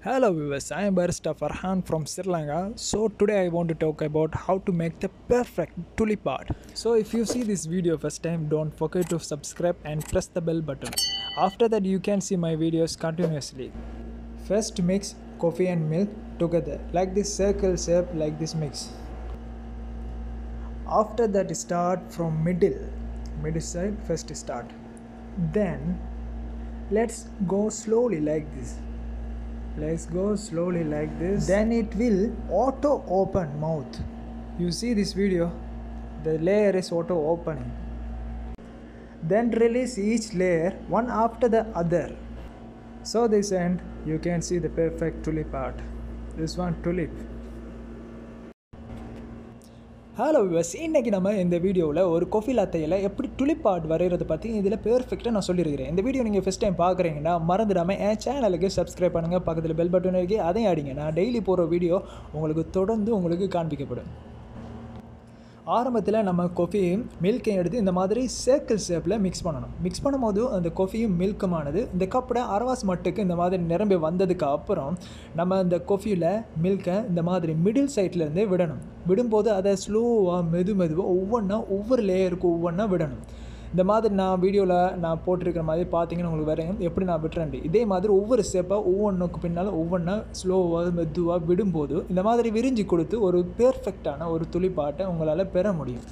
Hello viewers, I am Barista Farhan from Sri Lanka. So today I want to talk about how to make the perfect tulip art. So if you see this video first time, don't forget to subscribe and press the bell button. After that you can see my videos continuously. First mix coffee and milk together like this circle shape like this mix. After that start from middle side first start. Then let's go slowly like this. Let's go slowly like this. Then it will auto open mouth. You see this video, the layer is auto opening. Then release each layer one after the other. So this end you can see the perfect tulip art. This one tulip. Hello viewers, இன்றைக்கி நம்ம இந்த வீடியோவில் ஒரு coffee லாத்தையில் எப்படி tulip art வரைகிறத பற்றி இதில் பெர்ஃபெக்டாக நான் சொல்லியிருக்கிறேன். இந்த வீடியோ நீங்கள் ஃபஸ்ட் டைம் பார்க்குறீங்கன்னா மறந்துடாமல் என் சேனலுக்கு சப்ஸ்கிரைப் பண்ணுங்கள், பக்கத்தில் பெல் பட்டன் இருக்கு, அதையும் அடிங்க. நான் டெய்லி போகிற வீடியோ உங்களுக்கு தொடர்ந்து உங்களுக்கு காண்பிக்கப்படும். ஆரம்பத்தில் நம்ம காஃபியும் மில்க்கையும் எடுத்து இந்த மாதிரி சர்க்கிள் ஷேப்பில் மிக்ஸ் பண்ணணும். மிக்ஸ் பண்ணும்போது அந்த காஃபியும் மில்க்குமானது இந்த கப்போட அரவாஸ் மட்டுக்கு இந்த மாதிரி நிரம்பி வந்ததுக்கு அப்புறம் நம்ம இந்த காஃபியில் மில்கை இந்த மாதிரி மிடில் சைட்லேருந்து விடணும். விடும்போது அதை ஸ்லோவாக மெதுவாக ஒவ்வொரு லேயருக்கு ஒவ்வொன்றா விடணும். இந்த மாதிரி நான் வீடியோவில் நான் போட்டிருக்கிற மாதிரி பார்த்தீங்கன்னா உங்களுக்கு வேறு எப்படி நான் விட்டுறேன். இதே மாதிரி ஒவ்வொரு ஸ்டெப்பாக ஒவ்வொன்றுக்கு பின்னால் ஒவ்வொன்றா ஸ்லோவாக மெதுவாக விடும்போது இந்த மாதிரி விரிஞ்சு கொடுத்து ஒரு பெர்ஃபெக்டான ஒரு துளிப்பாட்டை உங்களால் பெற முடியும்.